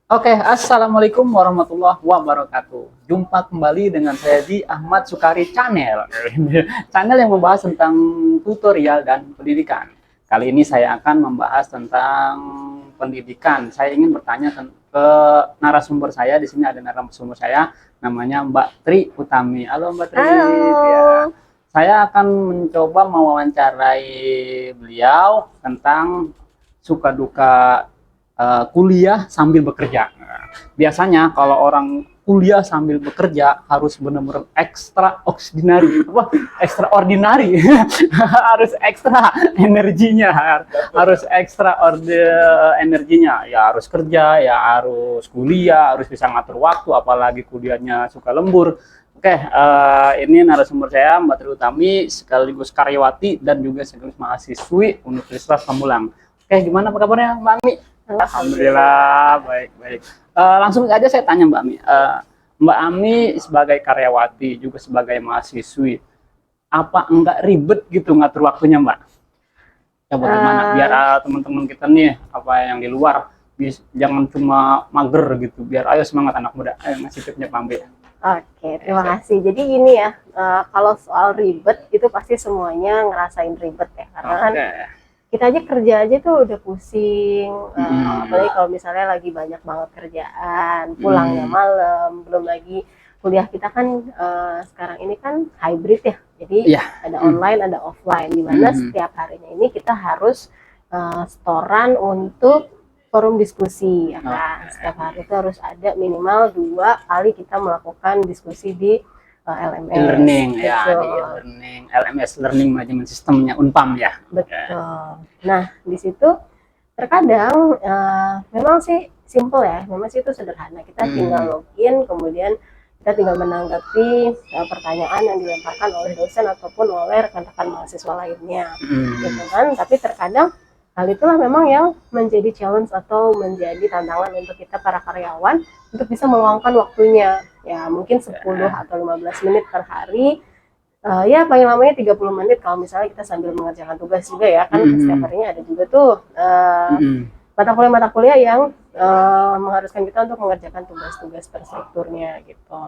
Oke, assalamualaikum warahmatullahi wabarakatuh. Jumpa kembali dengan saya di Ahmad Sukari Channel. Channel yang membahas tentang tutorial dan pendidikan. Kali ini saya akan membahas tentang pendidikan. Saya ingin bertanya ke narasumber saya. Di sini ada narasumber saya, namanya Mbak Tri Utami. Halo Mbak Tri. Halo. Ya. Saya akan mencoba mewawancarai beliau tentang suka duka kuliah sambil bekerja. Nah, biasanya kalau orang kuliah sambil bekerja harus benar-benar extraordinary, harus ekstra energinya, harus energinya. Ya harus kerja, ya harus kuliah, harus bisa ngatur waktu, apalagi kuliahnya suka lembur. Oke, ini narasumber saya Mbak Tri Utami, sekaligus karyawati dan juga sekaligus mahasiswi Universitas Pamulang. Oke, gimana apa kabarnya Mbak Ami? Alhamdulillah, baik. Langsung aja saya tanya Mbak Ami. Mbak Ami sebagai karyawati, juga sebagai mahasiswi, apa enggak ribet gitu ngatur waktunya Mbak? Ya bagaimana? Biar teman-teman kita nih, apa yang di luar, jangan cuma mager gitu. Biar ayo semangat anak muda. Ayo ngasih tipsnya Pak Ambe. Oke, terima kasih. Jadi gini ya, kalau soal ribet itu pasti semuanya ngerasain ribet ya, karena kan kita aja kerja aja tuh udah pusing, apalagi kalau misalnya lagi banyak banget kerjaan, pulangnya malam, belum lagi kuliah kita kan sekarang ini kan hybrid ya, jadi ada online, ada offline, dimana setiap harinya ini kita harus setoran untuk forum diskusi, ya kan? Setiap hari itu harus ada minimal 2 kali kita melakukan diskusi di LMS. Learning ya, di learning LMS, Learning Management Systemnya Unpam ya. Betul. Nah, di situ terkadang memang sih simple ya, memang sih itu sederhana. Kita tinggal login, kemudian kita tinggal menanggapi pertanyaan yang dilemparkan oleh dosen ataupun oleh rekan-rekan mahasiswa lainnya, gitu kan. Tapi terkadang hal itulah memang yang menjadi challenge atau menjadi tantangan untuk kita para karyawan untuk bisa meluangkan waktunya. Ya mungkin 10 atau 15 menit per hari, ya paling lamanya 30 menit kalau misalnya kita sambil mengerjakan tugas juga ya kan. Setiap harinya ada juga tuh mata kuliah yang mengharuskan kita untuk mengerjakan tugas-tugas terstrukturnya gitu.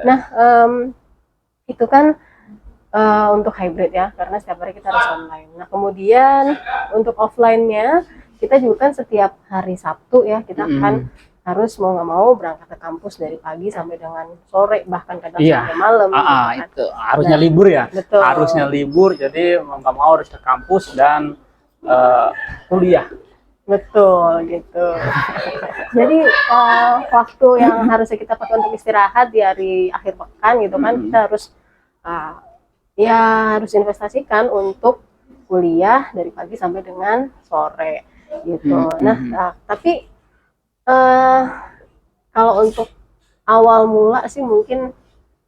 Nah itu kan untuk hybrid ya, karena setiap hari kita harus online. Nah kemudian untuk offline-nya kita juga kan setiap hari Sabtu ya, kita akan harus mau nggak mau berangkat ke kampus dari pagi sampai dengan sore, bahkan kadang sampai malam. Gitu kan. Itu harusnya libur ya. Betul. Harusnya libur, jadi mau nggak mau harus ke kampus dan kuliah. Betul gitu. Jadi waktu yang harusnya kita pakai untuk istirahat di hari akhir pekan gitu kan, kita harus ya harus investasikan untuk kuliah dari pagi sampai dengan sore gitu. Nah, tapi kalau untuk awal mula sih mungkin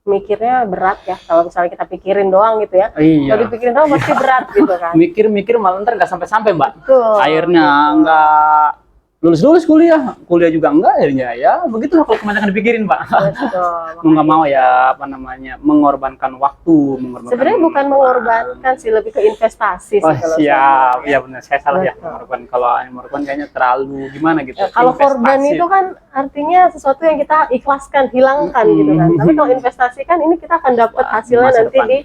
mikirnya berat ya, kalau misalnya kita pikirin doang gitu ya. Kalau dipikirin doang pasti berat gitu kan. Mikir-mikir malah ntar nggak sampai-sampai Mbak. Betul. Akhirnya nggak lulus kuliah juga enggak, akhirnya ya begitu kalau kebanyakan dipikirin Pak. Betul. Nggak mau ya mengorbankan waktu, sebenarnya bukan mengorbankan sih, lebih ke investasi sih. Siap ya benar, saya salah ya mengorbankan. Kalau mengorbankan kayaknya terlalu gimana gitu. Kalau korban itu kan artinya sesuatu yang kita ikhlaskan, hilangkan gitu kan. Tapi kalau investasi kan ini kita akan dapat hasilnya nanti di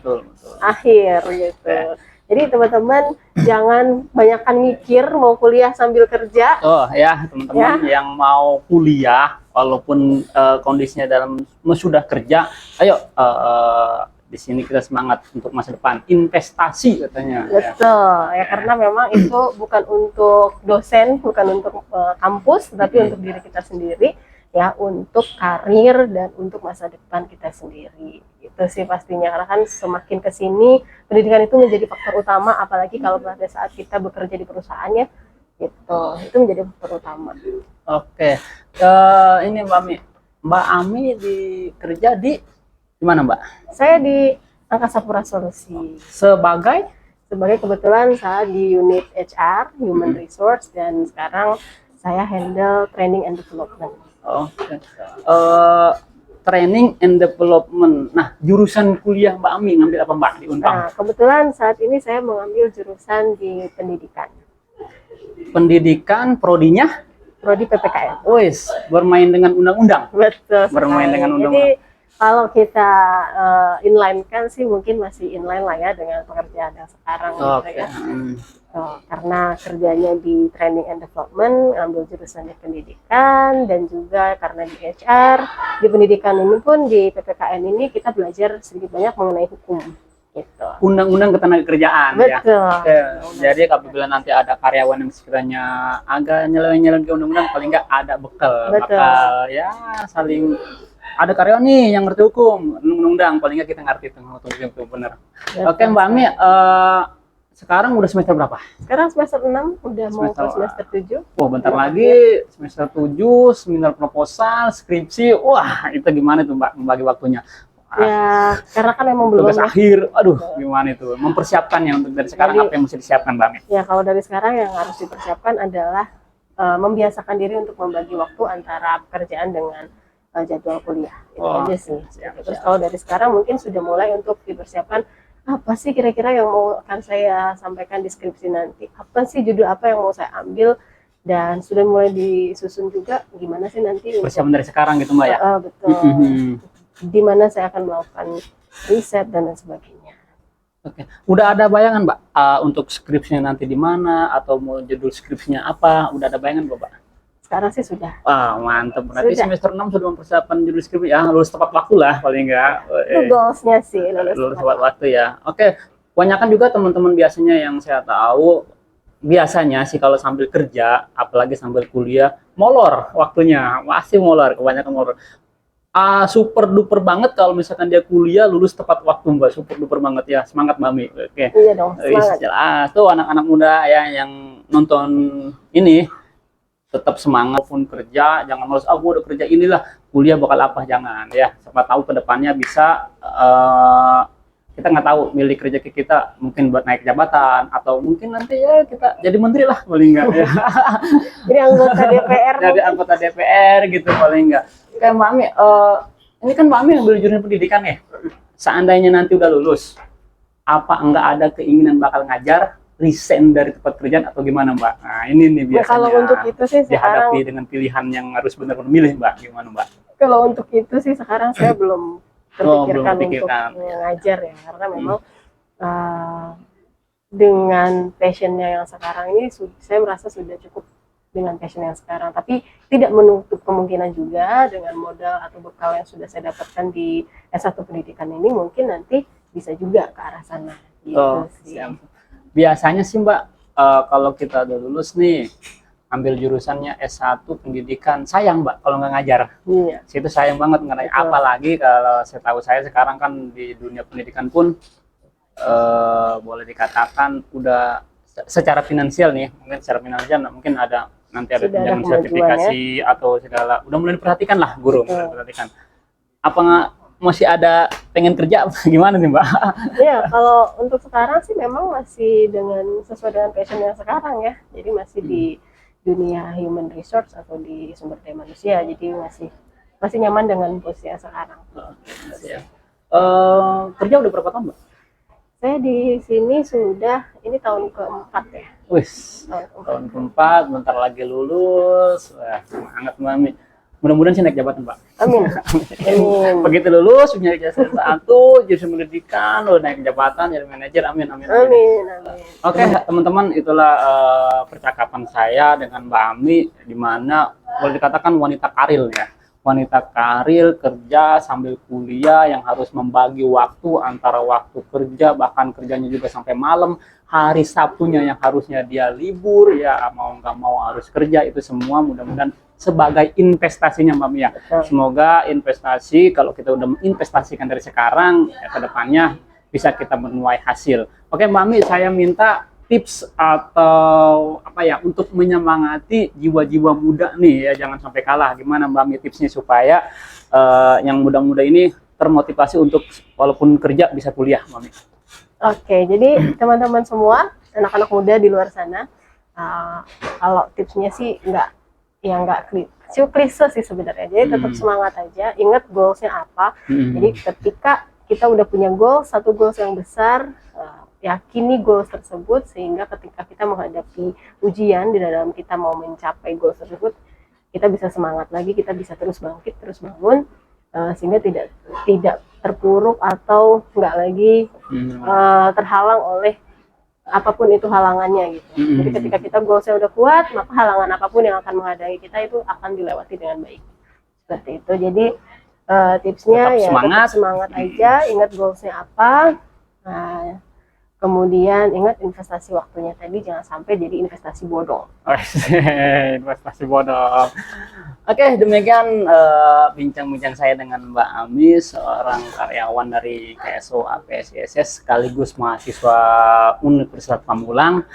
akhir gitu. Jadi teman-teman jangan banyakkan mikir mau kuliah sambil kerja. Ya teman-teman yang mau kuliah walaupun kondisinya dalam sudah kerja, ayo di sini kita semangat untuk masa depan, investasi katanya. Betul ya, karena memang itu bukan untuk dosen, bukan untuk kampus, tapi untuk diri kita sendiri ya, untuk karir dan untuk masa depan kita sendiri. Itu sih pastinya, karena kan semakin kesini pendidikan itu menjadi faktor utama, apalagi kalau pada saat kita bekerja di perusahaan ya gitu, itu menjadi faktor utama. Oke, ini Mbak Ami kerja di mana Mbak? Saya di Angkasa Pura Solusi sebagai kebetulan saya di unit HR, Human Resource, dan sekarang saya handle training and development. Training and development. Nah, jurusan kuliah Mbak Ami ngambil apa Mbak di Unpam? Nah, kebetulan saat ini saya mengambil jurusan di pendidikan. Pendidikan, prodinya? prodi PPKN. Wis, bermain dengan undang-undang. Betul Bermain sekali. dengan Jadi undang-undang. kalau kita inline kan sih mungkin masih inline lah ya dengan pekerjaan yang sekarang gitu Oke. ya. Karena kerjanya di training and development, ambil jurusan di pendidikan, dan juga karena di HR, di pendidikan ini pun di PPKN ini kita belajar sedikit banyak mengenai hukum gitu. Undang-undang ketenagakerjaan ya. Betul. Oke, jadi apabila nanti ada karyawan yang sekiranya agak nyeleweng-nyeleweng ke undang-undang, paling nggak ada bekal, Betul. bakal ya saling ada karyawan nih yang ngerti hukum, undang-undang, paling nggak kita ngerti itu bener. Oke Mbak Ami, sekarang udah semester berapa? Sekarang semester 6, udah mau ke Semester- semester 7. Wah, bentar lagi semester 7, seminar proposal, skripsi. Wah, itu gimana tuh Mbak membagi waktunya? Ya, karena kan memang belum Tugas ya. akhir, aduh gimana itu? Mempersiapkannya untuk dari sekarang Jadi- apa yang mesti disiapkan Mbak Ami? Ya, kalau dari sekarang yang harus dipersiapkan adalah membiasakan diri untuk membagi waktu antara pekerjaan dengan jadwal kuliah. Itu Oh, aja sih. siap, Terus siap. kalau dari sekarang mungkin sudah mulai untuk dipersiapkan apa sih kira-kira yang mau akan saya sampaikan di skripsi nanti. Apa sih judul apa yang mau saya ambil, dan sudah mulai disusun juga gimana sih nanti untuk Persiapan dari sekarang gitu Mbak ya? betul. Mhm. Di mana saya akan melakukan riset dan lain sebagainya. Oke, udah ada bayangan Mbak untuk skripsinya nanti di mana atau mau judul skripsinya apa? Udah ada bayangan belum Mbak? Sekarang sih sudah. Wah mantap, berarti Sudah. semester 6 sudah mempersiapkan judul skripsi ya, lulus tepat waktu lah paling enggak. Itu goalsnya sih, Lulus tepat waktu ya. Oke, kebanyakan juga teman-teman biasanya yang saya tahu biasanya sih kalau sambil kerja, apalagi sambil kuliah, molor waktunya, masih molor, kebanyakan molor. Super duper banget kalau misalkan dia kuliah lulus tepat waktu Mbak, super duper banget ya, semangat Mbak Mi. Oke. Iya dong, semangat. Jelas tuh anak-anak muda ya yang nonton ini tetap semangat pun kerja, jangan males gua udah kerja inilah kuliah bakal apa, jangan ya, siapa tahu kedepannya bisa kita nggak tahu milik rezeki kita mungkin buat naik jabatan atau mungkin nanti ya kita jadi menteri lah paling enggak ya. Jadi anggota DPR. Jadi anggota DPR gitu paling enggak. Kayak Mbak Ami, ini kan Mbak Ami ambil jurusan pendidikan ya. Seandainya nanti udah lulus, apa enggak ada keinginan bakal ngajar, resign dari tempat kerjaan atau gimana Mbak? Nah ini nih Nah, biasanya kalau untuk itu sih sekarang, dihadapi dengan pilihan yang harus benar-benar milih Mbak, gimana Mbak? kalau untuk itu sih sekarang saya belum belum terpikirkan terpikirkan. untuk mengajar ya, karena memang dengan passionnya yang sekarang ini saya merasa sudah cukup dengan passion yang sekarang, tapi tidak menutup kemungkinan juga dengan modal atau bekal yang sudah saya dapatkan di S1 pendidikan ini mungkin nanti bisa juga ke arah sana gitu sih. Siap. Biasanya sih Mbak, kalau kita udah lulus nih, ambil jurusannya S1 pendidikan, sayang Mbak kalau nggak ngajar. Iya. Itu sayang banget nggak. Betul. Apalagi kalau saya tahu saya sekarang kan di dunia pendidikan pun boleh dikatakan udah secara finansial nih, mungkin secara finansial mungkin ada nanti ada Sudah ada tunjangan kemajuan, sertifikasi atau segala, udah mulai diperhatikan lah guru, Betul. mulai diperhatikan. Apa nggak masih ada pengen kerja gimana nih Mbak? Ya, kalau untuk sekarang sih memang masih dengan sesuai dengan passion yang sekarang ya. Jadi masih di dunia human resource atau di sumber daya manusia. Jadi masih nyaman dengan posisi yang sekarang. Siap. Kerja udah berapa tahun Mbak? Saya di sini sudah ini tahun keempat ya. Wis, tahun keempat, bentar lagi lulus. Wah, semangat Mbak Ami. Mudah-mudahan sih naik jabatan Mbak. Amin. Amin. Begitu lulus, punya ijazah satu, jurusan pendidikan, udah naik jabatan, jadi manajer, amin, amin, amin. Amin. Amin. Oke, teman-teman, itulah percakapan saya dengan Mbak Ami, di mana boleh dikatakan wanita karir ya. Wanita karir, kerja sambil kuliah yang harus membagi waktu antara waktu kerja, bahkan kerjanya juga sampai malam, hari Sabtunya yang harusnya dia libur, ya mau nggak mau harus kerja, itu semua mudah-mudahan sebagai investasinya Mbak Mia. Semoga investasi, kalau kita udah menginvestasikan dari sekarang, ya ke depannya bisa kita menuai hasil. Oke Mbak Mi, saya minta tips atau apa ya untuk menyemangati jiwa-jiwa muda nih ya, jangan sampai kalah. Gimana Mbak Mi tipsnya supaya yang muda-muda ini termotivasi untuk walaupun kerja bisa kuliah Mbak Mi? Oke, jadi teman-teman semua, anak-anak muda di luar sana, kalau tipsnya sih nggak klise sih sebenarnya. Jadi tetap semangat aja, ingat goalsnya apa. Jadi ketika kita udah punya satu goals yang besar, yakini goals tersebut, sehingga ketika kita menghadapi ujian di dalam kita mau mencapai goals tersebut, kita bisa semangat lagi, kita bisa terus bangkit, terus bangun, sehingga tidak terpuruk atau nggak lagi terhalang oleh apapun itu halangannya gitu. Jadi ketika kita goalsnya udah kuat, maka halangan apapun yang akan menghadapi kita itu akan dilewati dengan baik. Seperti itu. Jadi tipsnya Tetap ya semangat. tetap semangat aja, ingat goalsnya apa. Nah, kemudian ingat investasi waktunya tadi, jangan sampai jadi investasi bodong. Investasi bodong. Oke, demikian bincang-bincang saya dengan Mbak Ami, seorang karyawan dari KSO APSISS sekaligus mahasiswa Universitas Pamulang.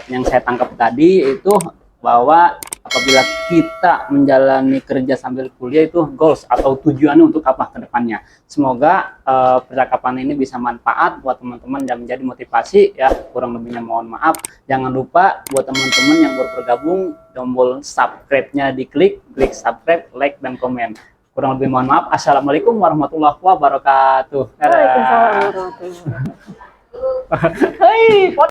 Yang saya tangkap tadi itu bahwa apabila kita menjalani kerja sambil kuliah itu goals atau tujuannya untuk apa ke depannya. Semoga percakapan ini bisa manfaat buat teman-teman dan menjadi motivasi ya. Kurang lebihnya mohon maaf. Jangan lupa buat teman-teman yang baru bergabung, tombol subscribe-nya diklik, klik subscribe, like dan komen. Kurang lebih mohon maaf. Assalamualaikum warahmatullahi wabarakatuh. Waalaikumsalam warahmatullahi wabarakatuh. Hei,